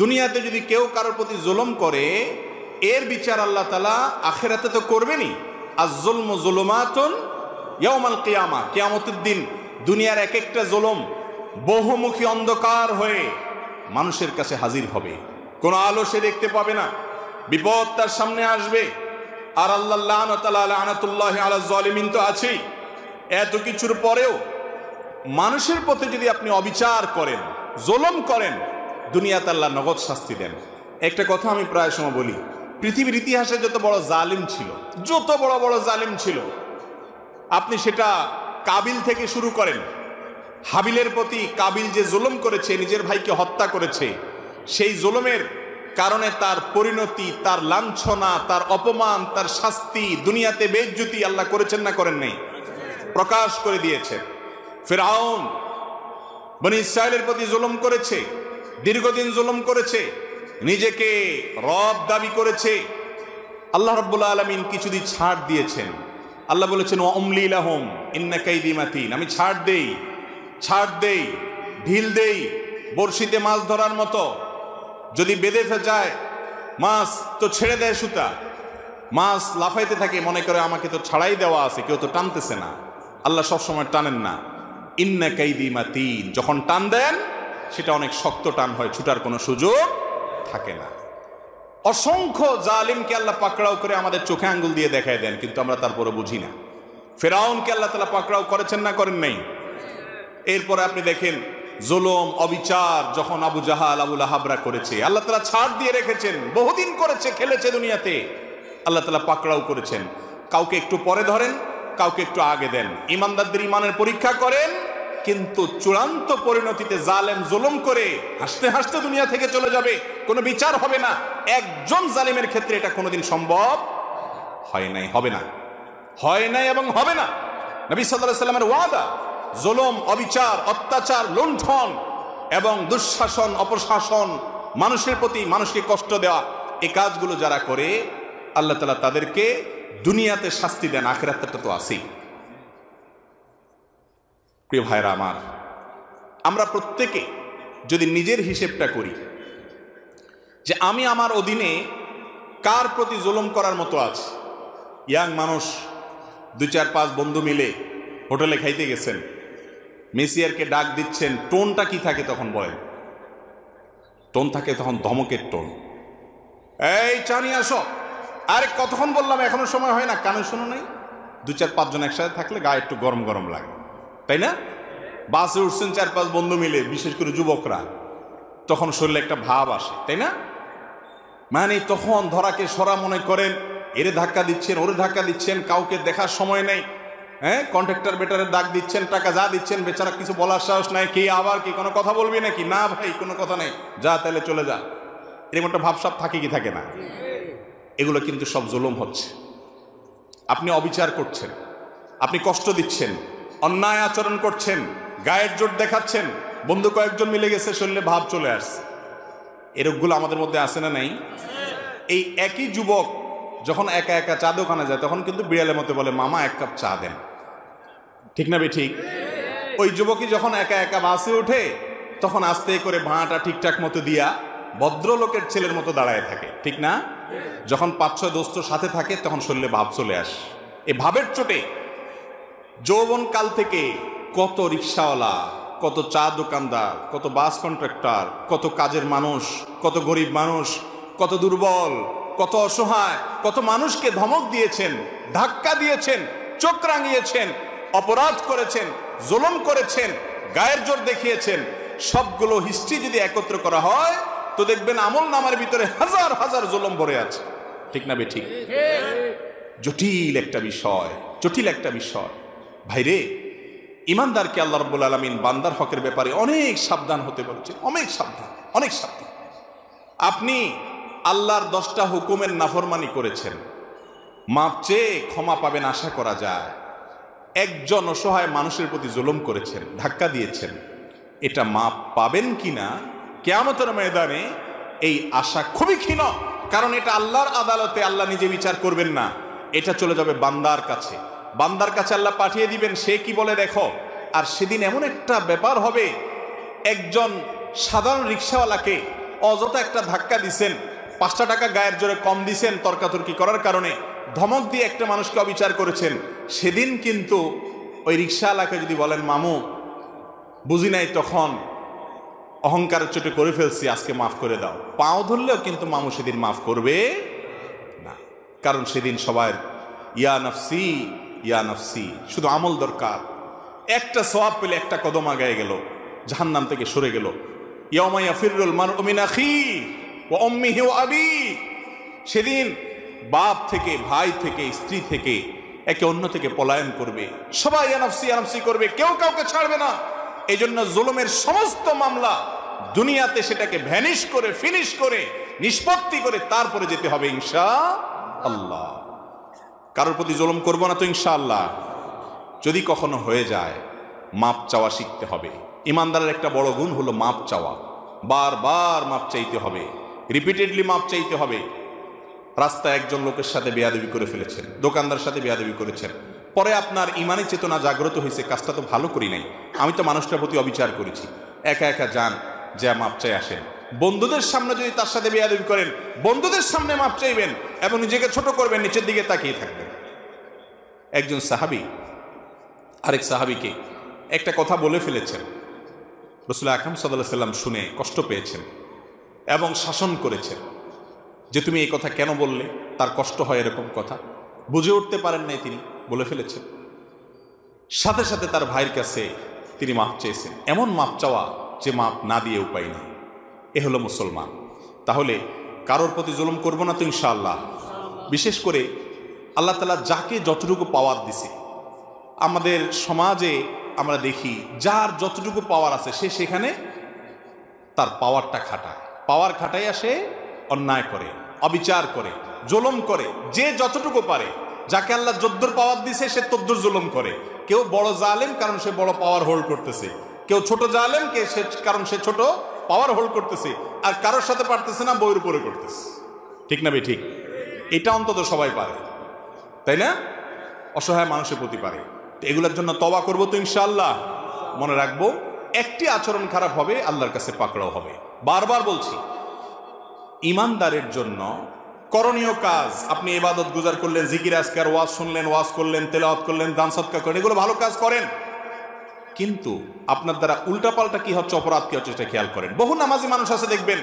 দুনিয়াতে যদি কেউ কারোর প্রতি জুলুম করে এর বিচার আল্লাহ তাআলা আখিরাতে তো করবেনই। আয-যুলমু যুলুমাতুন ইয়াউমাল কিয়ামা, কিয়ামতের দিন দুনিয়ার এক একটা জুলুম বহুমুখী অন্ধকার হয়ে মানুষের কাছে হাজির হবে, কোনো আলো সে দেখতে পাবে না, বিপদ তার সামনে আসবে। আর আল্লাহ লানাতুল্লাহি আলা যালিমিন তো আছেই। এত কিছুর পরেও মানুষের প্রতি যদি আপনি অবিচার করেন, জুলুম করেন, দুনিয়াতে আল্লাহ নগদ শাস্তি দেন। একটা কথা আমি প্রায় সময় বলি, পৃথিবীর ইতিহাসে যত বড় জালিম ছিল, যত বড় বড় জালিম ছিল, আপনি সেটা কাবিল থেকে শুরু করেন। হাবিলের প্রতি কাবিল যে জুলুম করেছে, নিজের ভাইকে হত্যা করেছে, সেই জুলুমের কারণে তার পরিণতি, তার লাঞ্ছনা, তার অপমান, তার শাস্তি, দুনিয়াতে বেইজ্জতি আল্লাহ করেছেন না করেন নাই? প্রকাশ করে দিয়েছেন। ফিরআউন বনি ইসরাইলের প্রতি জুলুম করেছে, দীর্ঘদিন জুলুম করেছে, নিজেকে রব দাবি করেছে। আল্লাহ রাব্বুল আলামিন কিছুদিন ছাড় দিয়েছেন। আল্লাহ বলেছেন ওয়া উমলি লাহুম ইন্না কাইদি মাতিন, আমি ছাড় দেই, ঢিল দেই, বড়শিতে মাছ ধরার মতো। যদি বেঁধে যায় মাছ তো ছেড়ে দেয় সুতা, মাছ লাফাইতে থাকে, মনে করে আমাকে তো ছাড়াই দেওয়া আছে, কেউ তো টানতেছে না। আল্লাহ সবসময় টানেন না। ইন্না কাইদি মাতিন, যখন টান দেন সেটা অনেক শক্ত টান হয়, ছুটার কোনো সুযোগ থাকে না। অসংখ্য জালিমকে আল্লাহ পাকড়াও করে আমাদের চোখে আঙ্গুল দিয়ে দেখায় দেন, কিন্তু আমরা তারপরে বুঝি না। ফিরআউনকে আল্লাহ তাআলা পাকড়াও করেছেন না করেন নাই? এরপরে আপনি দেখেন জুলুম অবিচার যখন আবু জাহাল আবু লাহাবরা করেছে, আল্লাহ তাআলা ছাড় দিয়ে রেখেছেন। বহুদিন করেছে, খেলেছে দুনিয়াতে, আল্লাহ তাআলা পাকড়াও করেছেন। কাউকে একটু পরে ধরেন, কাউকে একটু আগে দেন। ইমানদারদের ইমানের পরীক্ষা করেন, কিন্তু চূড়ান্ত পরিণতিতে জালেম জুলুম করে হাসতে হাসতে দুনিয়া থেকে চলে যাবে, কোনো বিচার হবে না। একজন জালিমের ক্ষেত্রে এটা কোনোদিন সম্ভব হয় নাই, হবে না, হয় নাই এবং হবে না। নবী সাল্লাল্লাহু আলাইহি ওয়াসাল্লামের ওয়াদা, জুলুম, অবিচার, অত্যাচার, লুণ্ঠন এবং দুঃশাসন, অপশাসন, মানুষের প্রতি মানুষকে কষ্ট দেওয়া, এই কাজগুলো যারা করে আল্লাহ তাআলা তাদেরকে দুনিয়াতে শাস্তি দেন, আখিরাতটা তো আছেই। প্রিয় ভাইরা আমার, আমরা প্রত্যেকে যদি নিজের হিসেবটা করি যে আমি আমার অধীনে কার প্রতি জুলুম করার মতো আছে। ইয়াং মানুষ 2-4-5 বন্ধু মিলে হোটেলে খাইতে গেছেন, মেসিয়ারকে ডাক দিচ্ছেন, টোনটা কি থাকে তখন বলেন? টোন থাকে তখন ধমকের টোন। এই চা নিয়ে আসো। আরে কতক্ষণ বললাম, এখনো সময় হয় না, কানে শোনো নাই? 2-4-5 জন একসাথে থাকলে গায়ে একটু গরম গরম লাগে, তাই না? বাসে উঠছেন 4-5 বন্ধু মিলে, বিশেষ করে যুবকরা, তখন শরীরে একটা ভাব আসে, তাই না? মানে তখন ধরাকে সরা মনে করেন, এরে ধাক্কা দিচ্ছেন, ওরে ধাক্কা দিচ্ছেন, কাউকে দেখার সময় নেই। হ্যাঁ, কন্ট্রাক্টর বেটারের ডাক দিচ্ছেন, টাকা যা দিচ্ছেন, বেচারা কিছু বলার সাহস নাই। কে আবার কি কোনো কথা বলবি নাকি? না ভাই, কোনো কথা নেই, যা তাহলে চলে যা। এরকম একটা ভাবসাব থাকে কি থাকে না? এগুলো কিন্তু সব জুলুম হচ্ছে। আপনি অবিচার করছেন, আপনি কষ্ট দিচ্ছেন, অন্যায় আচরণ করছেন, গায়ের জোর দেখাচ্ছেন, বন্ধু কয়েকজন মিলে গেছে, শরীরে ভাব চলে আসছে। এরকমগুলো আমাদের মধ্যে আছে না নাই? এই একই যুবক যখন একা একা চা দোকানে যায়, তখন কিন্তু বিড়ালের মতো বলে, মামা 1 কাপ চা দেন। ঠিক না বে ঠিক? ওই যুবকই যখন একা একা বাসে ওঠে, তখন আস্তে করে ভাঁটা ঠিকঠাক মতো দিয়া ভদ্রলোকের ছেলের মতো দাঁড়ায় থাকে, ঠিক না? যখন 5-6 দোস্ত সাথে থাকে, তখন শরীরে ভাব চলে আসে। এই ভাবের চোটে যৌবন কাল থেকে কত রিক্সাওয়ালা, কত চা দোকানদার, কত বাস কন্ট্রাক্টর, কত কাজের মানুষ, কত গরিব মানুষ, কত দুর্বল, কত অসহায়, কত মানুষকে ধমক দিয়েছেন, ধাক্কা দিয়েছেন, চোখ রাঙিয়েছেন, অপরাধ করেছেন, জুলুম করেছেন, গায়ের জোর দেখিয়েছেন। সবগুলো হিস্ট্রি যদি একত্র করা হয়, তো দেখবেন আমল নামার ভিতরে হাজার হাজার জুলুম ভরে আছে, ঠিক না বে ঠিক? জটিল একটা বিষয়, জটিল একটা বিষয়। ভাইরে, ইমানদারকে আল্লাহ রাব্বুল আলামিন বান্দার হকের ব্যাপারে অনেক সাবধান হতে বলেছেন, অনেক সাবধান, অনেক সাবধান। আপনি আল্লাহর 10টা হুকুমের নাফরমানি করেছেন, মাপ চেয়ে ক্ষমা পাবেন আশা করা যায়। একজন অসহায় মানুষের প্রতি জুলুম করেছেন, ধাক্কা দিয়েছেন, এটা মাপ পাবেন কিনা কিয়ামতের ময়দানে এই আশা খুবই ক্ষীণ। কারণ এটা আল্লাহর আদালতে আল্লাহ নিজে বিচার করবেন না, এটা চলে যাবে বান্দার কাছে। বান্দার কাছে আল্লাহ পাঠিয়ে দিবেন, সে কি বলে দেখো। আর সেদিন এমন একটা ব্যাপার হবে, একজন সাধারণ রিক্সাওয়ালাকে অযথা একটা ধাক্কা দিছেন, 5টা টাকা গায়ের জোরে কম দিছেন তর্কাতর্কি করার কারণে, ধমক দিয়ে একটা মানুষকে অবিচার করেছেন, সেদিন কিন্তু ওই রিক্সাওয়ালাকে যদি বলেন মামু বুঝি নাই তখন, অহংকারের চোটে করে ফেলছি, আজকে মাফ করে দাও, পাও ধরলেও কিন্তু মামু সেদিন মাফ করবে না। কারণ সেদিন সবার ইয়া নফসি ইয়া নফসি, শুধু আমল দরকার। একটা সওয়াব পেলে একটা কদম আগায় গেল, জাহান্নাম থেকে সরে গেল। ইয়াউমা ইয়াফিরুল মারউ মিন আখিহি ওয়া উম্মিহি ওয়া আবিহি, সেদিন বাপ থেকে, ভাই থেকে, স্ত্রী থেকে, একে অন্য থেকে পলায়ন করবে, সবাই ইয়া নফসি করবে, কেউ কাউকে ছাড়বে না। এই জন্য জুলুমের সমস্ত মামলা দুনিয়াতে সেটাকে ভ্যানিশ করে, ফিনিশ করে, নিষ্পত্তি করে তারপরে যেতে হবে ইনশাআল্লাহ। কারোর প্রতি জুলুম করবো না তো ইনশাআল্লাহ। যদি কখনো হয়ে যায়, মাপ চাওয়া শিখতে হবে। ইমানদারের একটা বড় গুণ হলো মাপ চাওয়া, বারবার মাপ চাইতে হবে, রিপিটেডলি মাপ চাইতে হবে। রাস্তায় একজন লোকের সাথে বেয়াদবি করে ফেলেছেন, দোকানদার সাথে বেয়াদবি করেছেন, পরে আপনার ইমানি চেতনা জাগ্রত হয়েছে, কাজটা তো ভালো করি নাই, আমি তো মানুষটার প্রতি অবিচার করেছি। একা একা যান, যা মাপ চাই আসেন। বন্ধুদের সামনে যদি তার সাথে বেয়াদবি করেন, বন্ধুদের সামনে মাপ চাইবেন এবং নিজেকে ছোট করবেন, নিচের দিকে তাকিয়ে থাকবেন। একজন সাহাবী আরেক সাহাবীকে একটা কথা বলে ফেলেছেন, রাসূল আকরাম সাল্লাল্লাহু আলাইহি সাল্লাম শুনে কষ্ট পেয়েছেন এবং শাসন করেছেন যে তুমি এই কথা কেন বললে, তার কষ্ট হয় এরকম কথা, বুঝে উঠতে পারেন নাই, তিনি বলে ফেলেছেন। সাথে সাথে তার ভাইয়ের কাছে তিনি মাপ চেয়েছেন। এমন মাপ চাওয়া যে মাপ না দিয়ে উপায় নেই, এ হলো মুসলমান। তাহলে কারোর প্রতি জুলুম করবো না তো ইনশাআল্লাহ। বিশেষ করে আল্লাহ তাআলা যাকে যতটুকু পাওয়ার দিছে, আমাদের সমাজে আমরা দেখি যার যতটুকু পাওয়ার আছে সে সেখানে তার পাওয়ারটা খাটায়, পাওয়ার খাটাইয়া সে অন্যায় করে, অবিচার করে, জুলুম করে। যে যতটুকু পারে, যাকে আল্লাহ যদ্দুর পাওয়ার দিছে সে তদ্দুর জুলুম করে। কেউ বড় জালেম কারণ সে বড় পাওয়ার হোল্ড করতেছে, কেউ ছোট জালেম কে সে কারণ সে ছোট পাওয়ার হোল্ড করতেছে, আর কারোর সাথে পারতেছে না, বইয়ের উপরে করতেছে। ঠিক না বে ঠিক? এটা অন্তত সবাই পারে, তাই না? অসহায় মানুষের প্রতি পারে। এগুলোর জন্য তওবা করবো তো ইনশাআল্লাহ। মনে রাখবো, একটি আচরণ খারাপ হবে, আল্লাহর কাছে পাকড়াও হবে। বারবার বলছি, ইমানদারের জন্য করণীয় কাজ, আপনি ইবাদত গুজার করলেন, জিকির আজকার, ওয়াজ শুনলেন, ওয়াজ করলেন, তেলাওয়াত করলেন, দান সদকা করেন, এগুলো ভালো কাজ করেন, কিন্তু আপনার দ্বারা উল্টাপাল্টা কি হচ্ছে, অপরাধ কি হচ্ছে, সেটা খেয়াল করেন। বহু নামাজি মানুষ আছে দেখবেন,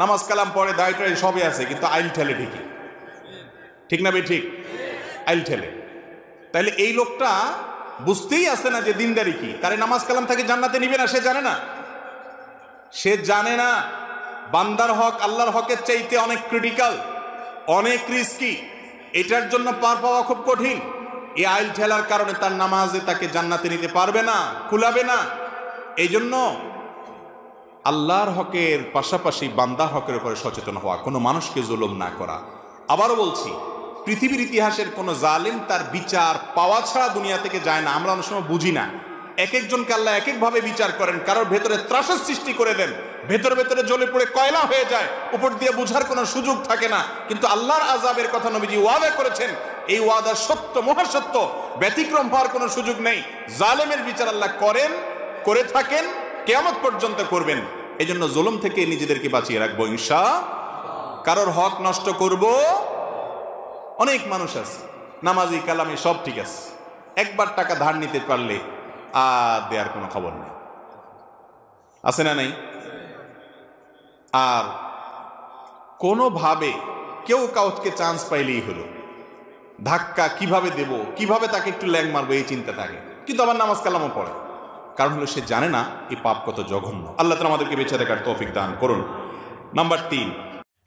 নামাজ কালাম পড়ে, দায়িত্ব সবই আছে, কিন্তু আইল ঠেলে ঠিকই। ঠিক না বে ঠিক? আইল ঠেলে। তাইলে এই লোকটা বুঝতেই আসে না যে দিনদারি কি, তারে নামাজ কালাম থেকে জান্নাতে নিবে না, সে জানে না। সে জানে না বান্দার হক আল্লাহর হকের চাইতে অনেক ক্রিটিক্যাল, অনেক রিস্কি, এটার জন্য পার পাওয়া খুব কঠিন। এই আইল ঠেলার কারণে তার নামাজে তাকে জান্নাতে নিতে পারবে না, কুলাবে না। এই জন্য আল্লাহর হকের পাশাপাশি বান্দার হকের উপরে সচেতন হওয়া, কোনো মানুষকে জুলুম না করা। আবারও বলছি, পৃথিবীর ইতিহাসের কোনো জালিম তার বিচার পাওয়া ছাড়া দুনিয়া থেকে যায় না। আমরা অনেক সময় বুঝি না, এক একজনকে আল্লাহ এক একভাবে বিচার করেন। কারোর ভেতরে ত্রাসের সৃষ্টি করে দেন, ভেতরে ভেতরে জ্বলে পড়ে কয়লা হয়ে যায়, উপর দিয়ে বুঝার কোনো সুযোগ থাকে না। কিন্তু আল্লাহর আযাবের কথা নবীজি ওয়াদা করেছেন, এই ওয়াদা সত্য, মহাসত্য, ব্যতিক্রম হওয়ার কোনো সুযোগ নেই। জালেমের বিচার আল্লাহ করেন, করে থাকেন, কিয়ামত পর্যন্ত করবেন। এই জন্য জুলুম থেকে নিজেদেরকে বাঁচিয়ে রাখবো ইনশাআল্লাহ। কারোর হক নষ্ট করব? অনেক মানুষ আছে নামাজি কালামি সব ঠিক আছে, একবার টাকা ধার নিতে পারলে আর দেওয়ার কোনো খবর নেই, আছে না নাই? আর কোনোভাবে কেউ কাউকে চান্স পাইলেই হলো, ধাক্কা কিভাবে দেব, কিভাবে তাকে একটু ল্যাং মারবো, এই চিন্তা থাকে। কিন্তু আবার নামাজ কালামও পড়ে, কারণ হলো সে জানে না এই পাপ কত জঘন্য। আল্লাহ তাআলা আমাদেরকে বেঁচে থাকার তৌফিক দান করুন। নাম্বার 3,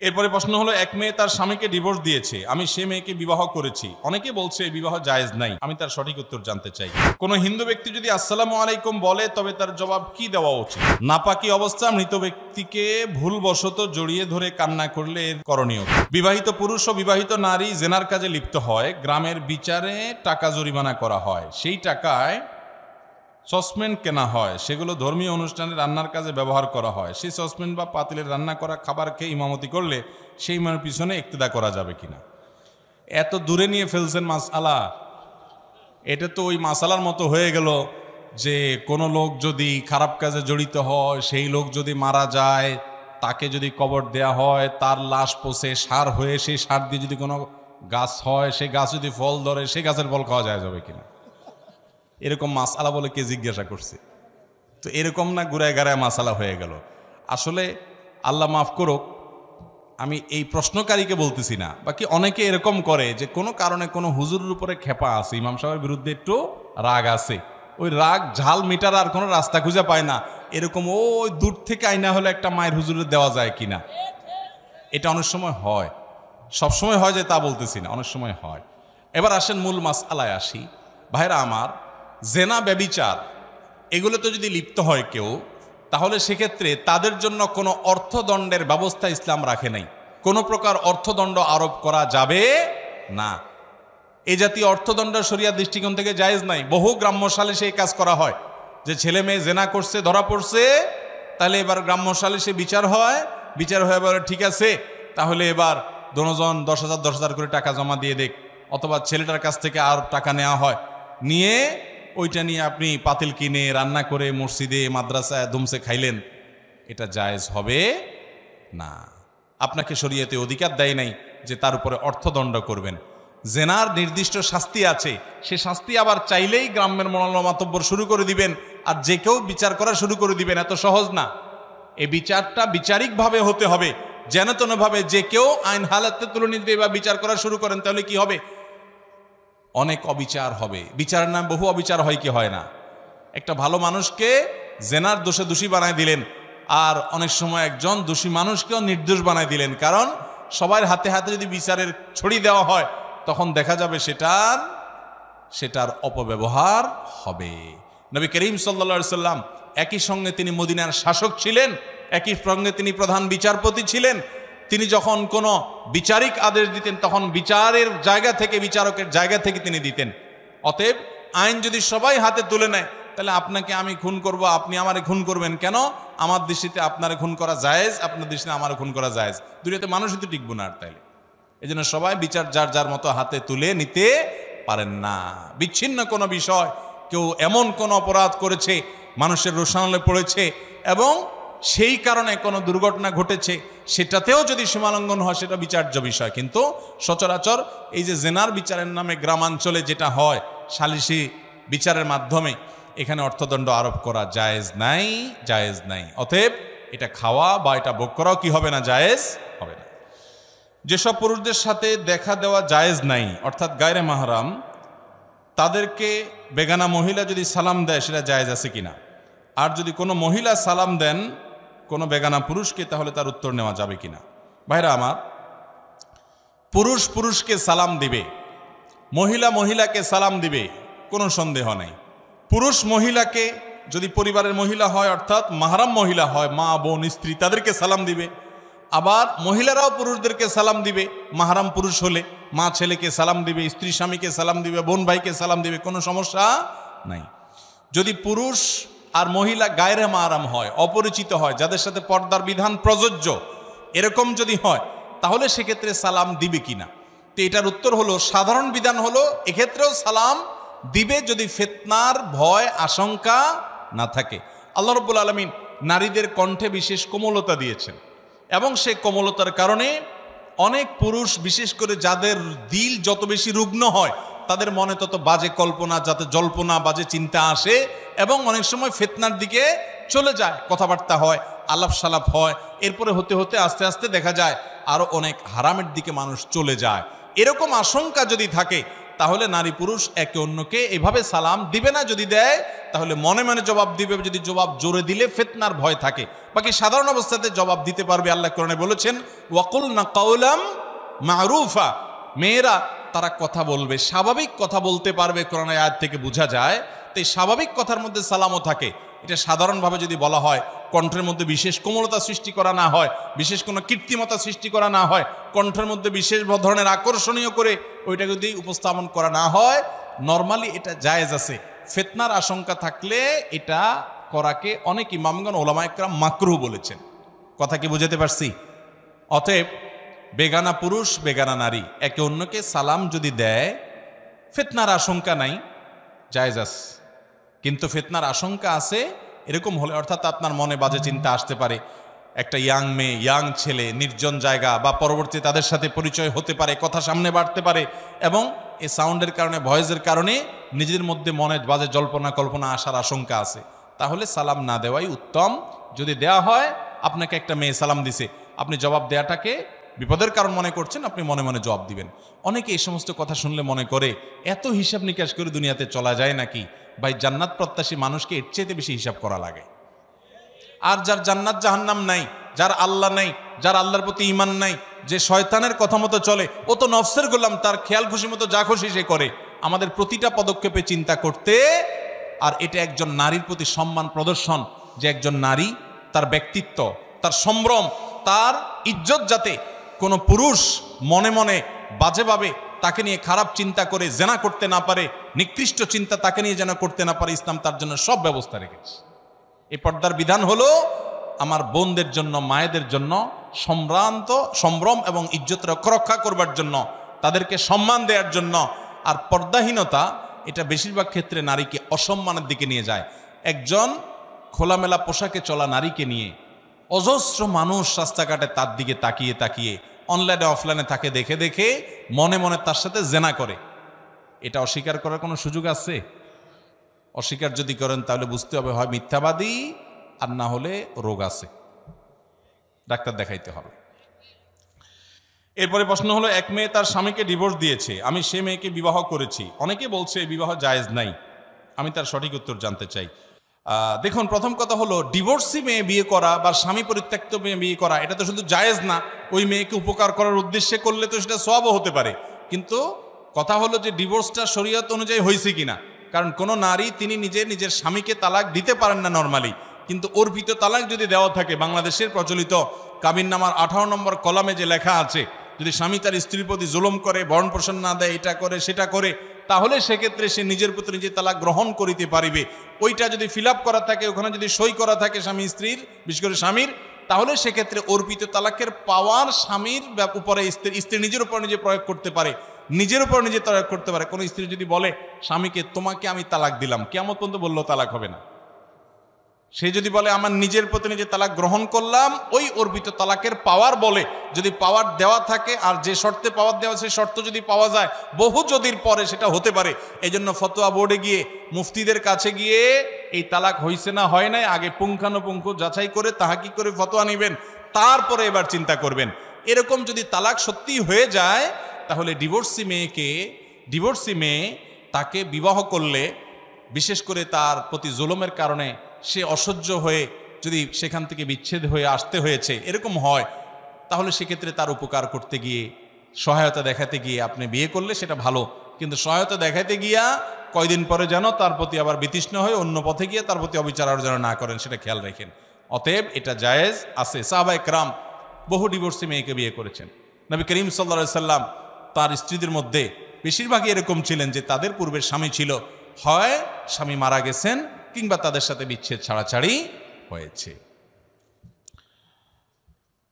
এরপরে প্রশ্ন হলো, এক মেয়ে তার স্বামীকে ডিভোর্স দিয়েছে, আমি সে মেয়েকে বিবাহ করেছি, অনেকে বলছে এই বিবাহ জায়েজ নাই, আমি তার সঠিক উত্তর জানতে চাই। কোন হিন্দু ব্যক্তি যদি আসসালামু আলাইকুম বলে, তবে তার জবাব কি দেওয়া উচিত? নাপাকি অবস্থা মৃত ব্যক্তিকে ভুলবশত জড়িয়ে ধরে কান্না করলে এর করণীয়? বিবাহিত পুরুষ ও বিবাহিত নারী জেনার কাজে লিপ্ত হয়, গ্রামের বিচারে টাকা জরিমানা করা হয়, সেই টাকায় সসপ্যান কেনা হয়, সেগুলো ধর্মীয় অনুষ্ঠানে রান্নার কাজে ব্যবহার করা হয়, সেই সসপ্যান বা পাতিলের রান্না করা খাবার খেয়ে ইমামতি করলে সেই ইমামের পিছনে ইক্তেদা করা যাবে কিনা? এত দূরে নিয়ে ফেলছেন মাসআলা। এটা তো ওই মাসালার মতো হয়ে গেল যে কোনো লোক যদি খারাপ কাজে জড়িত হয়, সেই লোক যদি মারা যায়, তাকে যদি কবর দেয়া হয়, তার লাশ পচে সার হয়ে সেই সার দিয়ে যদি কোনো গাছ হয়, সেই গাছ যদি ফল ধরে, সেই গাছের ফল খাওয়া যায় যাবে কিনা? এরকম মাসালা বলে কে জিজ্ঞাসা করছে? তো এরকম না গুড়ায় গাড়ায় মাসালা হয়ে গেল। আসলে আল্লাহ মাফ করুক, আমি এই প্রশ্নকারীকে বলতেছি না, বাকি অনেকে এরকম করে যে কোনো কারণে কোনো হুজুরের উপরে খেপা আছে, ইমাম সাহেবের বিরুদ্ধে একটু রাগ আছে, ওই রাগ ঝাল মিটার আর কোনো রাস্তা খুঁজে পায় না, এরকম ওই দূর থেকে আইনা হলে একটা মায়ের হুজুরে দেওয়া যায় কিনা। এটা অনেক সময় হয়, সবসময় হয় যে তা বলতেছি না, অনেক সময় হয়। এবার আসেন মূল মাসআলায় আসি। ভাইরা আমার, জেনা ব্যভিচার এগুলো তো যদি লিপ্ত হয় কেউ, তাহলে সেক্ষেত্রে তাদের জন্য কোনো অর্থদণ্ডের ব্যবস্থা ইসলাম রাখে নাই। কোনো প্রকার অর্থদণ্ড আরোপ করা যাবে না। এই জাতীয় অর্থদণ্ড শরিয়ার দৃষ্টিকোণ থেকে জায়েজ নাই। বহু গ্রাম্য সালিশে এই কাজ করা হয় যে ছেলে মেয়ে জেনা করছে, ধরা পড়ছে, তাহলে এবার গ্রাম্য সালিশে বিচার হয়, বিচার হয়ে এবার ঠিক আছে, তাহলে এবার দোনোজন 10,000 করে টাকা জমা দিয়ে দেখ, অথবা ছেলেটার কাছ থেকে আর টাকা নেওয়া হয়, নিয়ে ওইটা নিয়ে আপনি পাতিল কিনে রান্না করে মসজিদে মাদ্রাসায় দুমসে খাইলেন, এটা জায়েজ হবে না। আপনাকে শরীয়তে অধিকার দেয় নাই যে তার উপরে অর্থদণ্ড করবেন। জেনার নির্দিষ্ট শাস্তি আছে, সে শাস্তি আবার চাইলেই গ্রামের মোনাল্লা মাতব্বর শুরু করে দিবেন আর যে কেউ বিচার করা শুরু করে দিবেন, এত সহজ না। এই বিচারটা বিচারিকভাবে হতে হবে, যেন তেনভাবে যে কেউ আইন হালাতে তুলে নিতে বা বিচার করা শুরু করেন, তাহলে কি হবে? অনেক অবিচার হবে। বিচারের নাম বহু অবিচার হয় কি হয় না? একটা ভালো মানুষকে জেনার দোষে দোষী বানায় দিলেন, আর অনেক সময় একজন দোষী মানুষকেও নির্দোষ বানায় দিলেন, কারণ সবার হাতে হাতে যদি বিচারের ছড়ি দেওয়া হয়, তখন দেখা যাবে সেটার অপব্যবহার হবে। নবী করিম সাল্লাল্লাহু আলাইহি সাল্লাম একই সঙ্গে তিনি মদিনার শাসক ছিলেন, একই সঙ্গে তিনি প্রধান বিচারপতি ছিলেন। তিনি যখন কোনো বিচারিক আদেশ দিতেন, তখন বিচারের জায়গা থেকে, বিচারকের জায়গা থেকে তিনি দিতেন। অতএব আইন যদি সবাই হাতে তুলে নেয়, তাহলে আপনাকে আমি খুন করব, আপনি আমারে খুন করবেন কেন? আমার দৃষ্টিতে আপনারে খুন করা জায়েজ, আপনার দৃষ্টিতে আমারে খুন করা জায়েজ, দুনিয়াতে মানুষই তো টিকবো না আর। তাইলে এই জন্য সবাই বিচার যার যার মতো হাতে তুলে নিতে পারেন না। বিচ্ছিন্ন কোনো বিষয়, কেউ এমন কোনো অপরাধ করেছে, মানুষের রোষানলে পড়েছে এবং সেই কারণে কোনো দুর্ঘটনা ঘটেছে, সেটাতেও যদি সীমালঙ্ঘন হয়, সেটা বিচার্য বিষয়। কিন্তু সচরাচর এই যে জেনার বিচারের নামে গ্রামাঞ্চলে যেটা হয়, সালিসি বিচারের মাধ্যমে, এখানে অর্থদণ্ড আরোপ করা জায়েজ নাই, জায়েজ নাই। অতএব এটা খাওয়া বা এটা ভোগ করাও কি হবে না? জায়েজ হবে না। যেসব পুরুষদের সাথে দেখা দেওয়া জায়েজ নাই, অর্থাৎ গায়রে মাহরাম, তাদেরকে বেগানা মহিলা যদি সালাম দেয়, সেটা জায়েজ আছে কিনা? আর যদি কোনো মহিলা সালাম দেন কোনো বেগানা পুরুষকে, তাহলে তার উত্তর নেওয়া যাবে কিনা? ভাইরা আমার, পুরুষ পুরুষকে সালাম দিবে, মহিলা মহিলাকে সালাম দিবে, কোনো সন্দেহ নাই। পুরুষ মহিলাকে, যদি পরিবারের মহিলা হয়, অর্থাৎ মাহরাম মহিলা হয়, মা বোন স্ত্রী, তাদেরকে সালাম দিবে। আবার মহিলারাও পুরুষদেরকে সালাম দিবে, মাহরাম পুরুষ হলে মা ছেলেকে সালাম দিবে, স্ত্রী স্বামীকে সালাম দিবে, বোন ভাইকে সালাম দিবে, কোনো সমস্যা নাই। যদি পুরুষ আর মহিলা গায়রে মাহরাম হয়, অপরিচিত হয়, যাদের সাথে পর্দার বিধান প্রযোজ্য, এরকম যদি হয়, তাহলে সেক্ষেত্রে সালাম দিবে কিনা? তো এটার উত্তর হলো, সাধারণ বিধান হলো এক্ষেত্রেও সালাম দিবে, যদি ফিতনার ভয় আশঙ্কা না থাকে। আল্লাহ রাব্বুল আলামিন নারীদের কণ্ঠে বিশেষ কোমলতা দিয়েছেন, এবং সেই কোমলতার কারণে অনেক পুরুষ, বিশেষ করে যাদের দিল যত বেশি রুগ্ন হয়, তাদের মনে তত বাজে কল্পনা, যাতে জল্পনা, বাজে চিন্তা আসে, এবং অনেক সময় ফিতনার দিকে চলে যায়, কথাবার্তা হয়, আলাপ সালাপ হয়, এরপরে হতে হতে আস্তে আস্তে দেখা যায় আরো অনেক হারামের দিকে মানুষ চলে যায়। এরকম আশঙ্কা যদি থাকে, তাহলে নারী পুরুষ একে অন্যকে এভাবে সালাম দিবে না। যদি দেয়, তাহলে মনে মনে জবাব দিবে, যদি জবাব জোরে দিলে ফিতনার ভয় থাকে। বাকি সাধারণ অবস্থাতে জবাব দিতে পারবে। আল্লাহ কোরআনে বলেছেন, ওয়াকুলনা কাওলাম মারুফা, মেয়েরা তারা কথা বলবে, স্বাভাবিক কথা বলতে পারবে, কোরআনের আয়াত থেকে বোঝা যায়। তো এই স্বাভাবিক কথার মধ্যে সালামও থাকে। এটা সাধারণভাবে যদি বলা হয়, কণ্ঠের মধ্যে বিশেষ কোমলতা সৃষ্টি করা না হয়, বিশেষ কোনো কৃত্রিমতা সৃষ্টি করা না হয়, কণ্ঠের মধ্যে বিশেষ ধরনের আকর্ষণীয় করে ওইটা যদি উপস্থাপন করা না হয়, নর্মালি এটা জায়েজ আছে। ফিতনার আশঙ্কা থাকলে এটা করাকে অনেক ইমামগণ, ওলামায়ে কেরাম মাকরুহ বলেছেন। কথা কি বুঝাতে পারছি? অতএব বেগানা পুরুষ বেগানা নারী একে অন্যকে সালাম যদি দেয়, ফিতনার আশঙ্কা নাই, জায়েজ আছে। কিন্তু ফিতনার আশঙ্কা আছে এরকম হলে, অর্থাৎ আপনার মনে বাজে চিন্তা আসতে পারে, একটা ইয়াং মেয়ে, ইয়াং ছেলে নির্জন জায়গা বা পরবর্তী তাদের সাথে পরিচয় হতে পারে, কথা সামনে বাড়তে পারে, এবং এই সাউন্ডের কারণে, ভয়েসের কারণে নিজেদের মধ্যে মনে বাজে জল্পনা কল্পনা আসার আশঙ্কা আছে, তাহলে সালাম না দেওয়াই উত্তম। যদি দেয়া হয়, আপনাকে একটা মেয়ে সালাম দিছে, আপনি জবাব দেওয়াটাকে বিপদের কারণ মনে করছেন, আপনি মনে মনে জবাব দিবেন। অনেকে এই সমস্ত কথা শুনলে মনে করে এত হিসাব নিকাশ করে দুনিয়াতে চলা যায় নাকি? ভাই, জান্নাত প্রত্যাশী মানুষকে এর চেয়ে বেশি হিসাব করা লাগে। আর যার জান্নাত জাহান্নাম নাই, যার আল্লাহ নাই, যার আল্লাহর প্রতি ঈমান নাই, যে শয়তানের কথা মতো চলে, ও তো নফসের গোলাম, তার খেয়াল খুশি মতো যা খুশি সে করে। আমাদের প্রতিটা পদক্ষেপে চিন্তা করতে, আর এটা একজন নারীর প্রতি সম্মান প্রদর্শন, যে একজন নারী তার ব্যক্তিত্ব, তার সম্ভ্রম, তার ইজ্জত যাতে কোনো পুরুষ মনে মনে বাজেভাবে তাকে নিয়ে খারাপ চিন্তা করে জেনা করতে না পারে, নিকৃষ্ট চিন্তা তাকে নিয়ে যেন করতে না পারে, ইসলাম তার জন্য সব ব্যবস্থা রেখেছে। এই পর্দার বিধান হলো আমার বোনদের জন্য, মায়েদের জন্য সম্ভ্রম এবং ইজ্জত রক্ষা করবার জন্য, তাদেরকে সম্মান দেওয়ার জন্য। আর পর্দাহীনতা এটা বেশিরভাগ ক্ষেত্রে নারীকে অসম্মানের দিকে নিয়ে যায়। একজন খোলামেলা পোশাকে চলা নারীকে নিয়ে অজস্র মানুষ রাস্তাঘাটে তার দিকে তাকিয়ে তাকিয়ে, অনলাইনে অফলাইনে তাকে দেখে দেখে মনে মনে তার সাথে জেনা করে। এটা অস্বীকার করার কোনো সুযোগ আছে? অস্বীকার যদি করেন তাহলে বুঝতে হবে হয় মিথ্যাবাদী, আর না হলে রোগ আছে, ডাক্তার দেখাইতে হবে। এরপরে প্রশ্ন হলো, এক মেয়ে তার স্বামীকে ডিভোর্স দিয়েছে, আমি সে মেয়েকে বিবাহ করেছি, অনেকে বলছে বিবাহ জায়েজ নাই, আমি তার সঠিক উত্তর জানতে চাই। দেখুন, প্রথম কথা হলো, ডিভোর্সি মেয়ে বিয়ে করা বা স্বামী পরিত্যক্ত মেয়ে বিয়ে করা এটা তো শুধু জায়েজ না, ওই মেয়েকে উপকার করার উদ্দেশ্যে করলে তো সেটা সওয়াবও হতে পারে। কিন্তু কথা হলো যে ডিভোর্সটা শরীয়ত অনুযায়ী হয়েছে কিনা। কারণ কোনো নারী তিনি নিজের স্বামীকে তালাক দিতে পারেন না নর্মালি, কিন্তু অর্পিত তালাক যদি দেওয়া থাকে, বাংলাদেশের প্রচলিত কাবিননামার 18 নম্বর কলামে যে লেখা আছে, যদি স্বামী তার স্ত্রীর প্রতি জুলুম করে, ভরণ পোষণ না দেয়, এটা করে সেটা করে, তাহলে সেক্ষেত্রে সে নিজের প্রতি নিজে তালাক গ্রহণ করিতে পারিবে। ওইটা যদি ফিল আপ করা থাকে, ওখানে যদি সই করা থাকে স্বামী স্ত্রীর, বিশেষ করে স্বামীর, তাহলে সেক্ষেত্রে অর্পিত তালাকের পাওয়ার স্বামীর উপরে স্ত্রী নিজের উপর নিজে প্রয়োগ করতে পারে, নিজের উপর নিজে প্রয়োগ করতে পারে। কোনো স্ত্রী যদি বলে স্বামীকে, তোমাকে আমি তালাক দিলাম, কিয়ামত পর্যন্ত বললেও তালাক হবে না। সে যদি বলে আমার নিজের প্রতি নিজে তালাক গ্রহণ করলাম, ওই অর্পিত তালাকের পাওয়ার বলে, যদি পাওয়ার দেওয়া থাকে আর যে শর্তে পাওয়ার দেওয়া, সেই শর্ত যদি পাওয়া যায়, বহু যদির পরে সেটা হতে পারে। এই জন্য ফতোয়া বোর্ডে গিয়ে, মুফতিদের কাছে গিয়ে এই তালাক হয়েছে না হয় নাই আগে পুঙ্খানুপুঙ্খ যাচাই করে তাহাকি করে ফতোয়া নেবেন, তারপরে এবার চিন্তা করবেন। এরকম যদি তালাক সত্যি হয়ে যায়, তাহলে ডিভোর্সি মেয়ে তাকে বিবাহ করলে, বিশেষ করে তার প্রতি জুলুমের কারণে সে অসহ্য হয়ে যদি সেখান থেকে বিচ্ছেদ হয়ে আসতে হয়েছে, এরকম হয়, তাহলে সেক্ষেত্রে তার উপকার করতে গিয়ে, সহায়তা দেখাতে গিয়ে আপনি বিয়ে করলে সেটা ভালো। কিন্তু সহায়তা দেখাতে গিয়া কয়দিন পরে যেন তার প্রতি আবার বিতৃষ্ণ হয়ে অন্য পথে গিয়ে তার প্রতি অবিচার আর যেন না করেন, সেটা খেয়াল রাখেন। অতএব এটা জায়েজ আছে। সাহাবায়ে কেরাম বহু ডিভোর্সি মেয়েকে বিয়ে করেছেন। নবী করিম সাল্লাল্লাহু আলাইহি সাল্লাম তার স্ত্রীদের মধ্যে বেশিরভাগই এরকম ছিলেন যে তাদের পূর্বের স্বামী ছিল, হয় স্বামী মারা গেছেন কিংবা তাদের সাথে বিচ্ছেদ ছাড়াছাড়ি হয়েছে।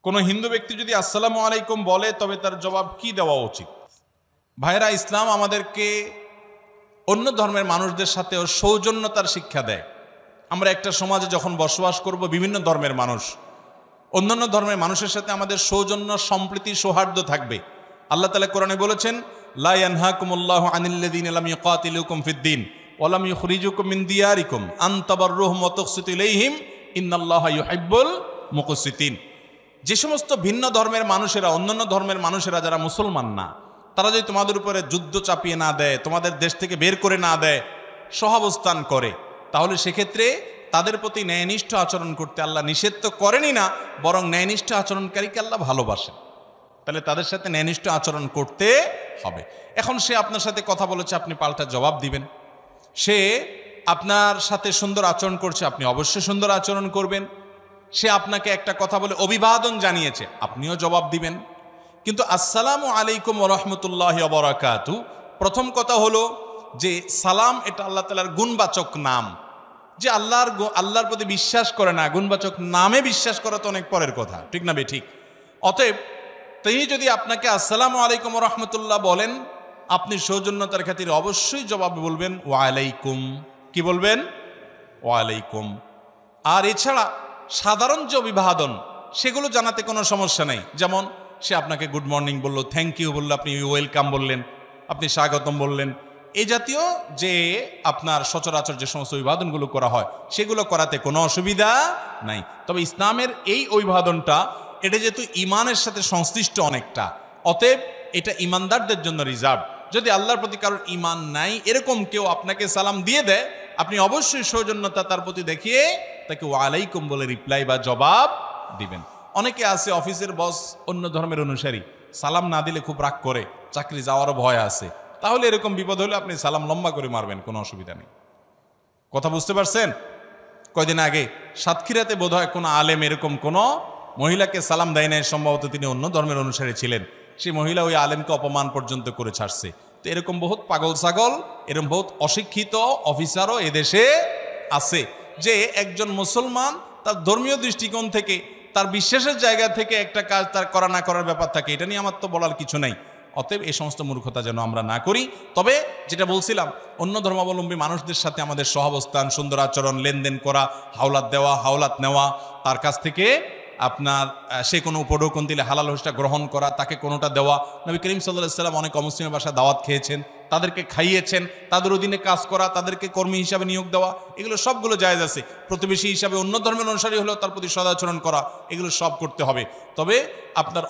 কোনো হিন্দু ব্যক্তি যদি আসসালামু আলাইকুম বলে, তবে তার জবাব কি দেওয়া উচিত? ভাইরা, ইসলাম আমাদেরকে অন্য ধর্মের মানুষদের সাথেও সৌজন্যতার শিক্ষা দেয়। আমরা একটা সমাজে যখন বসবাস করব, বিভিন্ন ধর্মের মানুষ, অন্যান্য ধর্মের মানুষের সাথে আমাদের সৌজন্য, সম্প্রীতি, সৌহার্দ্য থাকবে। আল্লাহ তাআলা কোরআনে বলেছেন, লা ইয়ানহাকুমুল্লাহু আনিল্লাযীনা লাম ইউকাতিলুকুম ফিদ-দীন ওয়া লাম ইখরিজুকুম মিন দিয়ারিকুম আন তাবাররুহুম ওয়া তুকসিতু ইলাইহিম ইন্নাল্লাহা ইউহিব্বুল মুকসিতিন। যে সমস্ত ভিন্ন ধর্মের মানুষেরা, অন্যান্য ধর্মের মানুষেরা যারা মুসলমান না, তারা যদি তোমাদের উপরে যুদ্ধ চাপিয়ে না দেয়, তোমাদের দেশ থেকে বের করে না দেয়, সহাবস্থান করে, তাহলে সেক্ষেত্রে তাদের প্রতি ন্যায়নিষ্ঠ আচরণ করতে আল্লাহ নিষেধ তো করেনই না, বরং ন্যায়নিষ্ঠ আচরণকারীকে আল্লাহ ভালোবাসেন। তাহলে তাদের সাথে ন্যায়নিষ্ঠ আচরণ করতে হবে। এখন সে আপনার সাথে কথা বলেছে, আপনি পাল্টা জবাব দিবেন। সে আপনার সাথে সুন্দর আচরণ করছে, আপনি অবশ্যই সুন্দর আচরণ করবেন। সে আপনাকে একটা কথা বলে অভিবাদন জানিয়েছে, আপনিও জবাব দিবেন। কিন্তু আসসালামু আলাইকুম ওয়া রাহমাতুল্লাহি ওয়া বারাকাতু, প্রথম কথা হলো যে সালাম এটা আল্লাহ তাআলার গুণবাচক নাম। যে আল্লাহর প্রতি বিশ্বাস করে না, গুণবাচক নামে বিশ্বাস করা তো অনেক পরের কথা, ঠিক না ঠিক? অতএব তিনি যদি আপনাকে আসসালামু আলাইকুম ওয়া রাহমাতুল্লাহ বলেন, আপনি সৌজন্যতার খাতিরে অবশ্যই জবাব বলবেন ওয়া আলাইকুম। কি বলবেন? ওয়া আলাইকুম। আর এছাড়া সাধারণ যে অভিবাদন, সেগুলো জানাতে কোনো সমস্যা নেই। যেমন সে আপনাকে গুড মর্নিং বলল, থ্যাংক ইউ বলল, আপনি ওয়েলকাম বললেন, আপনি স্বাগতম বললেন। এই জাতীয় যে আপনার সচরাচর যে সমস্ত অভিবাদনগুলো করা হয় সেগুলো করাতে কোনো অসুবিধা নাই। তবে ইসলামের এই অভিবাদনটা এটা যেহেতু ইমানের সাথে সংশ্লিষ্ট অনেকটা, অতএব এটা ইমানদারদের জন্য রিজার্ভ। যদি আল্লাহর প্রতি কারোর ইমান নাই এরকম কেউ আপনাকে সালাম দিয়ে দেয়, আপনি অবশ্যই সৌজন্যতা তার প্রতি দেখিয়ে তাকে ওয়ালাইকুম বলে রিপ্লাই বা জবাব দিবেন। অনেকে আছে অফিসের বস অন্য ধর্মের অনুসারী, সালাম না দিলে খুব রাগ করে, চাকরি যাওয়ারও ভয় আছে। তাহলে এরকম বিপদ হলে আপনি সালাম লম্বা করে মারবেন, কোনো অসুবিধা নেই। কথা বুঝতে পারছেন? কয়দিন আগে সাতক্ষীরাতে বোধহয় কোনো আলেম এরকম কোনো মহিলাকে সালাম দেয় নাই, সম্ভবত তিনি অন্য ধর্মের অনুসারী ছিলেন। সেই মহিলা ওই আলেমকে অপমান পর্যন্ত করে ছাড়ছে। তো এরকম বহুত পাগল ছাগল, এরকম বহুত অশিক্ষিত অফিসারও এদেশে আছে, যে একজন মুসলমান তার ধর্মীয় দৃষ্টিকোণ থেকে, তার বিশ্বাসের জায়গা থেকে একটা কাজ তার করা না করার ব্যাপার থাকে। এটা নিয়ে আমার তো বলার কিছু নাই। অতএব এই সমস্ত মূর্খতা যেন আমরা না করি। তবে যেটা বলছিলাম, অন্য ধর্মাবলম্বী মানুষদের সাথে আমাদের সহাবস্থান, সুন্দর আচরণ, লেনদেন করা, হাওলাত দেওয়া, হাওলাত নেওয়া, তার কাছ থেকে আপনার সে কোনো উপঢৌকন দিলে হালাল হোসটা গ্রহণ করা, তাকে কোনোটা দেওয়া। নবী করিম সাল্লাল্লাহু আলাইহি ওয়াসাল্লাম অনেক অমুসলিমের বাসায় দাওয়াত খেয়েছেন, তাদেরকে খাইয়েছেন, তাদের অধীনে কাজ করা, তাদেরকে কর্মী হিসাবে নিয়োগ দেওয়া, এগুলো সবগুলো জায়েজ আছে। প্রতিবেশী হিসাবে অন্য ধর্মের অনুসারী হলেও তার প্রতি সদাচরণ করা, এগুলো সব করতে হবে। তবে আপনার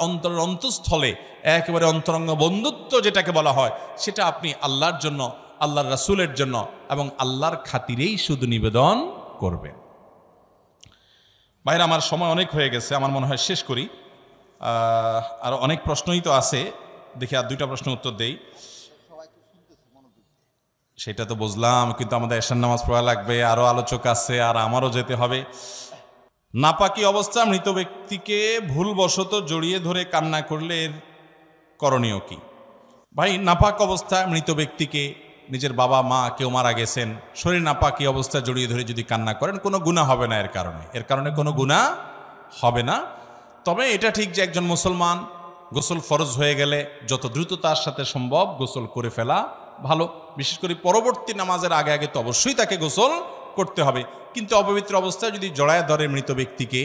অন্তঃস্থলে একেবারে অন্তরঙ্গ বন্ধুত্ব যেটাকে বলা হয়, সেটা আপনি আল্লাহর জন্য, আল্লাহর রাসূলের জন্য এবং আল্লাহর খাতিরেই শুধু নিবেদন করবেন। ভাইরা, আমার সময় অনেক হয়ে গেছে, আমার মনে হয় শেষ করি। আর অনেক প্রশ্নই তো আছে, দেখি আর দুইটা প্রশ্ন উত্তর দেই। সেটা তো বুঝলাম, কিন্তু আমাদের এশার নামাজ পড়া লাগবে, আরো আলোচক আছে, আর আমারও যেতে হবে। নাপাকি অবস্থা মৃত ব্যক্তিকে ভুলবশত জড়িয়ে ধরে কান্না করলে এর করণীয় কি? ভাই, নাপাক অবস্থায় মৃত ব্যক্তিকে, নিজের বাবা মা কেউ মারা গেছেন, শরীর নাপাকি অবস্থায় জড়িয়ে ধরে যদি কান্না করেন, কোনো গুনাহ হবে না। এর কারণে কোনো গুনাহ হবে না। তবে এটা ঠিক যে একজন মুসলমান গোসল ফরজ হয়ে গেলে যত দ্রুত তার সাথে সম্ভব গোসল করে ফেলা ভালো। বিশেষ করে পরবর্তী নামাজের আগে আগে তো অবশ্যই তাকে গোসল করতে হবে। কিন্তু অপবিত্র অবস্থায় যদি জড়ায় ধরে মৃত ব্যক্তিকে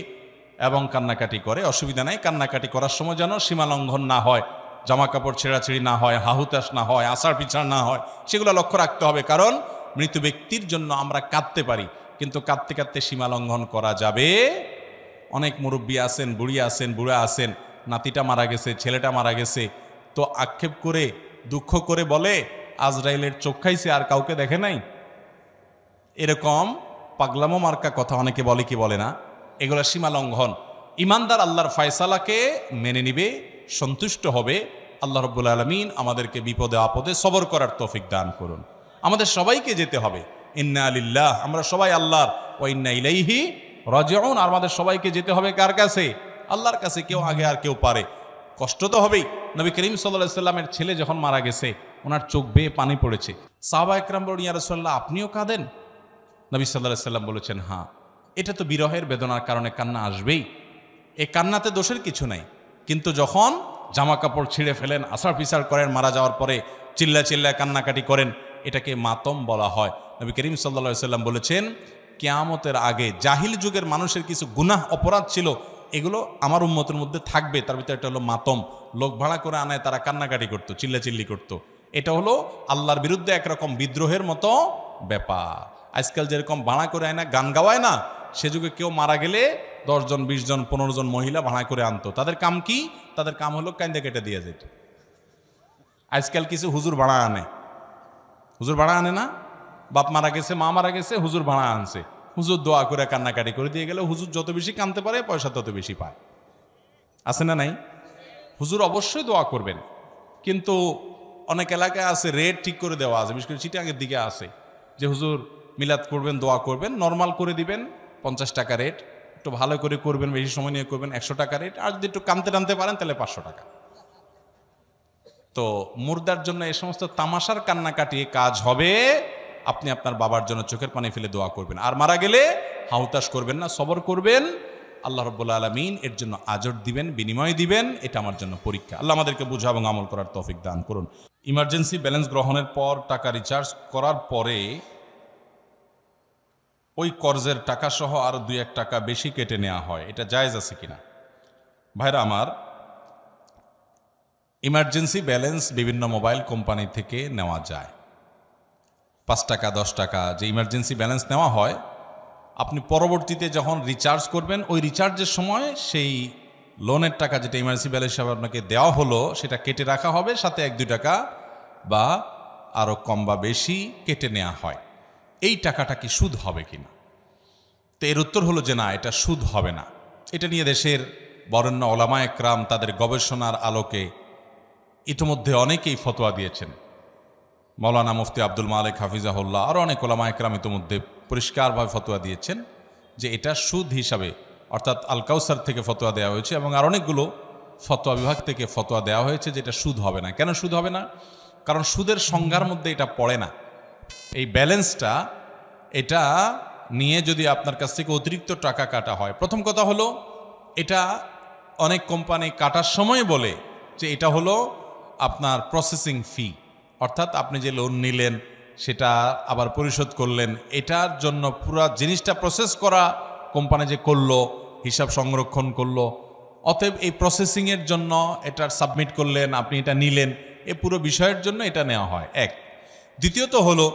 এবং কান্নাকাটি করে, অসুবিধা নাই। কান্নাকাটি করার সময় যেন সীমা লঙ্ঘন না হয়, জামা কাপড় ছেঁড়াছেড়ি না হয়, হাহুতাশ না হয়, আচার বিচার না হয়, সেগুলো লক্ষ্য রাখতে হবে। কারণ মৃত ব্যক্তির জন্য আমরা কাঁদতে পারি, কিন্তু কাঁদতে কাঁদতে সীমা লঙ্ঘন করা যাবে। অনেক মুরব্বী আছেন, বুড়ি আছেন, বুড়া আছেন, নাতিটা মারা গেছে, ছেলেটা মারা গেছে, তো আক্ষেপ করে দুঃখ করে বলে আজরাইলের চোখ খাইছে, আর কাউকে দেখে নাই। এরকম পাগলামো মার্কা কথা অনেকে বলে কি বলে না, এগুলো সীমা লঙ্ঘন। ইমানদার আল্লাহর ফায়সালাকে মেনে নিবে, সন্তুষ্ট হবে। আল্লাহ রাব্বুল আলামিন আমাদেরকে বিপদে আপদে সবর করার তৌফিক দান করুন। আমাদের সবাইকে যেতে হবে, ইন্না লিল্লাহ, আমরা সবাই আল্লাহর, ওয়া ইন্না ইলাইহি রাজিউন। আর আমাদের সবাইকে যেতে হবে কার কাছে? আল্লাহর কাছে। কেউ আগে আর কেউ পারে। কষ্ট তো হবেই। নবী করিম সাল্লাল্লাহু আলাইহি সাল্লামের ছেলে যখন মারা গেছে, ওনার চোখ বেয়ে পানি পড়েছে। সাহাবা একরাম বলেন, ইয়া রাসূলুল্লাহ, আপনিও কাঁদেন? নবী সাল্লাল্লাহু আলাইহি সাল্লাম বলেছেন, হ্যাঁ, এটা তো বিরহের বেদনার কারণে কান্না আসবেই, এই কান্নাতে দোষের কিছু নাই। কিন্তু যখন জামা কাপড় ছিঁড়ে ফেলেন, আসার পিছার করেন, মারা যাওয়ার পরে চিল্লা চিল্লা কান্নাকাটি করেন, এটাকে মাতম বলা হয়। নবী করিম সাল্লাল্লাহু আলাইহি সাল্লাম বলেছেন, কিয়ামতের আগে জাহিল যুগের মানুষের কিছু গুনাহ অপরাধ ছিল, এগুলো আমার উম্মতের মধ্যে থাকবে। তার ভিতরে একটা হলো মাতম। লোক ভাড়া করে আনায় তারা কান্নাকাটি করতো, চিল্লাচিল্লি করতো। এটা হলো আল্লাহর বিরুদ্ধে একরকম বিদ্রোহের মতো ব্যাপার। আজকাল যেরকম ভাড়া করে আয় না, গান গাওয়ায় না, সে যুগে কেউ মারা গেলে 10 জন 20 জন 15 জন মহিলা ভাড়া করে আনতো। তাদের কাম কি? তাদের কাম হলো কান্দে কেটে দিয়ে যেত। আজকাল কিছু হুজুর ভাড়া আনে, হুজুর ভাড়া আনে না, বাপ মারা গেছে, মা মারা গেছে, হুজুর ভাড়া আনছে, হুজুর দোয়া করে কান্নাকাটি করে দিয়ে গেলে হুজুর যত বেশি কাঁদতে পারে পয়সা তত বেশি পায়। আছে না নাই? হুজুর অবশ্যই দোয়া করবেন, কিন্তু অনেক এলাকায় আছে রেট ঠিক করে দেওয়া আছে, বিশেষ করে চিটাগের দিকে আছে যে হুজুর মিলাদ করবেন, দোয়া করবেন, নর্মাল করে দিবেন 50 টাকা রেট, একটু ভালো করে করবেন, বেশি সময় নিয়ে করবেন 100 টাকা রেট, আর যদি একটু কানতে টানতে পারেন তাহলে 500 টাকা। তো মুর্দার জন্য এই সমস্ত তামাশার কান্নাকাটি কাজ হবে। আপনি আপনার বাবার জন্য চোখের পানি ফেলে দোয়া করবেন, আর মারা গেলে হাউতাশ করবেন না, সবর করবেন। আল্লাহ রাব্বুল আলামিন এর জন্য আজর দিবেন, বিনিময় দিবেন। এটা আমার জন্য পরীক্ষা। আল্লাহ আমাদেরকে বুঝা এবং আমল করার তৌফিক দান করুন। ইমার্জেন্সি ব্যালেন্স গ্রহণের পর টাকা রিচার্জ করার পরে ওই কর্জের টাকা সহ আরো 2-1 টাকা বেশি কেটে নেওয়া হয়, এটা জায়েজ আছে কিনা? ভাইরা আমার, ইমার্জেন্সি ব্যালেন্স বিভিন্ন মোবাইল কোম্পানি থেকে নেওয়া যায়। 5 টাকা 10 টাকা যে ইমার্জেন্সি ব্যালেন্স নেওয়া হয়, আপনি পরবর্তীতে যখন রিচার্জ করবেন ওই রিচার্জের সময় সেই লোনের টাকা যেটা ইমার্জেন্সি ব্যালেন্স হিসাবে আপনাকে দেওয়া হলো সেটা কেটে রাখা হবে, সাথে 1-2 টাকা বা আরও কম বা বেশি কেটে নেওয়া হয়। এই টাকাটা কি সুদ হবে কিনা? তো এর উত্তর হলো যে না, এটা সুদ হবে না। এটা নিয়ে দেশের বরেণ্য ওলামা একরাম তাদের গবেষণার আলোকে ইতিমধ্যে অনেকেই ফতোয়া দিয়েছেন। মৌলানা মুফতি আব্দুল মালিক হাফিজাহুল্লাহ আরও অনেক ওলামা একরাম ইতিমধ্যে পরিষ্কারভাবে ফতোয়া দিয়েছেন যে এটা সুদ হিসাবে, অর্থাৎ আল কাউসার থেকে ফতোয়া দেওয়া হয়েছে এবং আর অনেকগুলো ফতোয়া বিভাগ থেকে ফতোয়া দেওয়া হয়েছে যে এটা সুদ হবে না। কেন সুদ হবে না? কারণ সুদের সংজ্ঞার মধ্যে এটা পড়ে না। এই ব্যালেন্সটা, এটা নিয়ে যদি আপনার কাছ থেকে অতিরিক্ত টাকা কাটা হয়, প্রথম কথা হলো এটা অনেক কোম্পানি কাটার সময় বলে যে এটা হলো আপনার প্রসেসিং ফি, অর্থাৎ আপনি যে লোন নিলেন সেটা আবার পরিশোধ করলেন, এটার জন্য পুরো জিনিসটা প্রসেস করা কোম্পানি যে করলো, হিসাব সংরক্ষণ করলো, অতএব এই প্রসেসিংয়ের জন্য এটার সাবমিট করলেন, আপনি এটা নিলেন, এই পুরো বিষয়ের জন্য এটা নেওয়া হয়। এক। দ্বিতীয়ত হলো,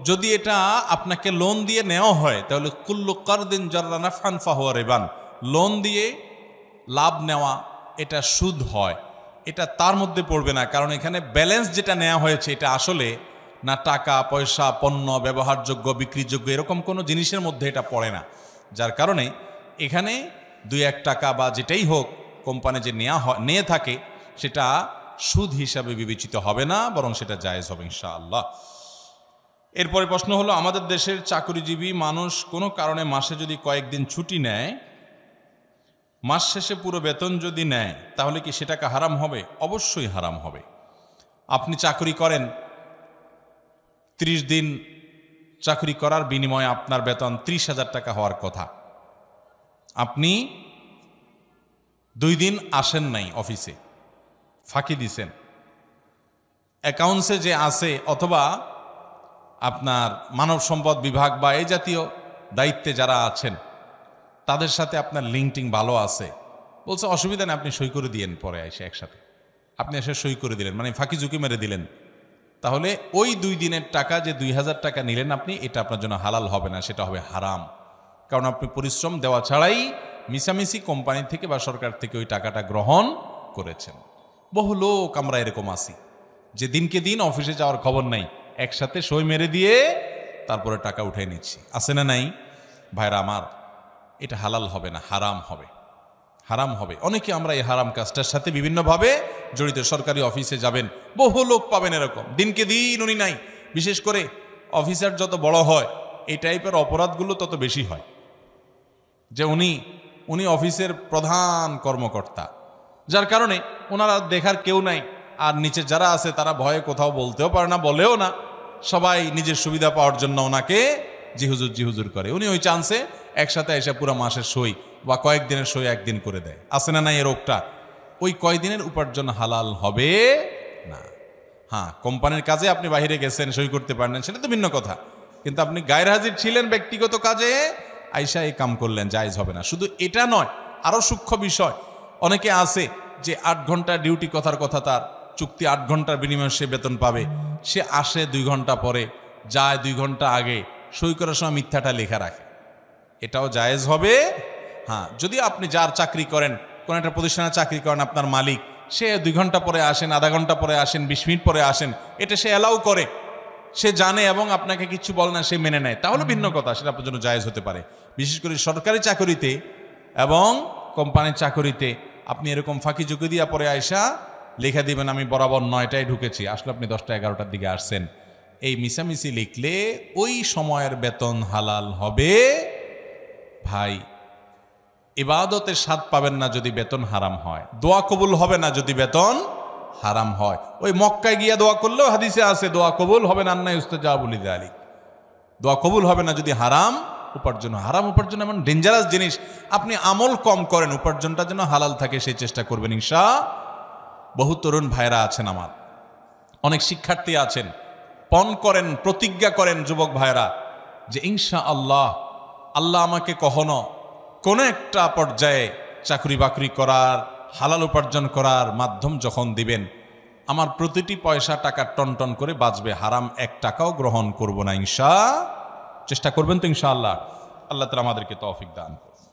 যদি এটা আপনাকে লোন দিয়ে নেওয়া হয় তাহলে কুল্লু কারদিন জাররা নাফআন ফাহুয়া রিবান, লোন দিয়ে লাভ নেওয়া এটা সুদ হয়, এটা তার মধ্যে পড়বে না। কারণ এখানে ব্যালেন্স যেটা নেওয়া হয়েছে এটা আসলে না টাকা পয়সা, পণ্য, ব্যবহারযোগ্য, বিক্রিযোগ্য এরকম কোনো জিনিসের মধ্যে এটা পড়ে না। যার কারণে এখানে 2-1 টাকা বা যেটাই হোক কোম্পানি যে নিয়ে থাকে সেটা সুদ হিসাবে বিবেচিত হবে না, বরং সেটা জায়েজ হবে ইনশাআল্লাহ। এরপরে প্রশ্ন হলো, আমাদের দেশের চাকরিজীবী মানুষ কোনো কারণে মাসে যদি কয়েকদিন ছুটি নেয়, মাস শেষে পুরো বেতন যদি নেয় তাহলে কি সেটাকে হারাম হবে? অবশ্যই হারাম হবে। আপনি চাকরি করেন, 30 দিন চাকরি করার বিনিময়ে আপনার বেতন 30,000 টাকা হওয়ার কথা। আপনি 2 দিন আসেন নাই অফিসে, ফাঁকি দিছেন, অ্যাকাউন্টসে যে আছে অথবা আপনার মানব সম্পদ বিভাগ বা এই জাতীয় দায়িত্বে যারা আছেন তাদের সাথে আপনার লিঙ্কটিং ভালো আছে, বলছে অসুবিধা নেই, আপনি সই করে দিয়েন, পরে এসে একসাথে আপনি এসে সই করে দিলেন, মানে ফাঁকি ঝুঁকি মেরে দিলেন, তাহলে ওই 2 দিনের টাকা যে 2,000 টাকা নিলেন আপনি, এটা আপনার জন্য হালাল হবে না, সেটা হবে হারাম। কারণ আপনি পরিশ্রম দেওয়া ছাড়াই মিশামিশি কোম্পানি থেকে বা সরকার থেকে ওই টাকাটা গ্রহণ করেছেন। বহু লোক আমরা এরকম আছি যে দিনকে দিন অফিসে যাওয়ার খবর নাই, একসাথে সই মেরে দিয়ে তারপরে টাকা উঠে নিচ্ছি, আছে না নাই? ভাইরা আমার, এটা হালাল হবে না, হারাম হবে, হারাম হবে। অনেকে আমরা এই হারাম কাজটার সাথে বিভিন্নভাবে জড়িত। সরকারি অফিসে যাবেন, বহু লোক পাবেন এরকম, দিনকে দিন উনি নাই। বিশেষ করে অফিসার যত বড় হয় এই টাইপের অপরাধগুলো তত বেশি হয়, যে উনি অফিসের প্রধান কর্মকর্তা, যার কারণে ওনারা দেখার কেউ নাই, আর নিচে যারা আছে তারা ভয়ে কোথাও বলতেও পারে না, বলেও না, সবাই নিজের সুবিধা পাওয়ার জন্য ওনাকে জি হুজুর করে। উনি ওই চান্সে একসাথে এসে পুরো মাসের সই বা কয়েকদিনের সই একদিন করে দেয়, আছে না নাই এ রোগটা? ওই কয়দিনের উপার্জন হালাল হবে না। হ্যাঁ, কোম্পানির কাজে আপনি বাইরে গেছেন, সই করতে পারেন, সেটা তো ভিন্ন কথা, কিন্তু আপনি গায়ের হাজির ছিলেন ব্যক্তিগত কাজে, আইসা এই কাম করলেন, জায়েজ হবে না। শুধু এটা নয়, আরও সূক্ষ্ম বিষয়, অনেকে আছে যে 8 ঘন্টা ডিউটি, কথার কথা তার চুক্তি 8 ঘন্টার বিনিময়ে সে বেতন পাবে, সে আসে 2 ঘন্টা পরে, যায় 2 ঘন্টা আগে, সই করার সময় মিথ্যাটা লেখা রাখে, এটাও জায়েজ হবে। হ্যাঁ, যদি আপনি যার চাকরি করেন, কোন একটা প্রতিষ্ঠানে চাকরি করেন, আপনার মালিক, সে 2 ঘন্টা পরে আসেন, আধা ঘন্টা পরে আসেন, 20 মিনিট পরে আসেন, এটা সে অ্যালাউ করে, সে জানে এবং আপনাকে কিছু বলে না, সে মেনে নেয়, তাহলে ভিন্ন কথা, সেটা আপনার জন্য জায়েজ হতে পারে। বিশেষ করে সরকারি চাকরিতে এবং কোম্পানির চাকরিতে আপনি এরকম ফাঁকি ঝুঁকি দিয়া পরে আয়সা লেখা দিবেন আমি বরাবর 9টায় ঢুকেছি, আসলে আপনি 10টা 11টার দিকে আসছেন, এই মিশামিশি লিখলে ওই সময়ের বেতন হালাল হবে। ভাই, ইবাদতের স্বাদ পাবেন না যদি বেতন হারাম হয়, দোয়া কবুল হবে না যদি বেতন হারাম হয়। ওই মক্কায় গিয়া দোয়া করলেও হাদিসে আছে দোয়া কবুল হবে না, আন্না ইউস্তাজাবু লিযালিক, দোয়া কবুল হবে না যদি হারাম উপার্জন। হারাম উপার্জন এমন ডেঞ্জারাস জিনিস, আপনি আমল কম করেন, উপার্জনটা যেন হালাল থাকে সেই চেষ্টা করবেন ইনশাআল্লাহ। বহু তরুণ ভাইরা আছেন আমার, অনেক শিক্ষার্থী আছেন, পণ করেন, প্রতিজ্ঞা করেন যুবক ভাইরা যে ইনশাআল্লাহ আল্লাহ আমাকে কখনো কোনো একটা পর্যায়ে চাকরি বাকরি করার হালাল উপার্জন করার মাধ্যম যখন দিবেন, আমার প্রতিটি পয়সা টাকা টনটন করে বাঁচবে, হারাম এক টাকাও গ্রহণ করব না চেষ্টা করবেন তো ইনশাআল্লাহ। আল্লাহ তাআলা আমাদেরকে তৌফিক দান করুন।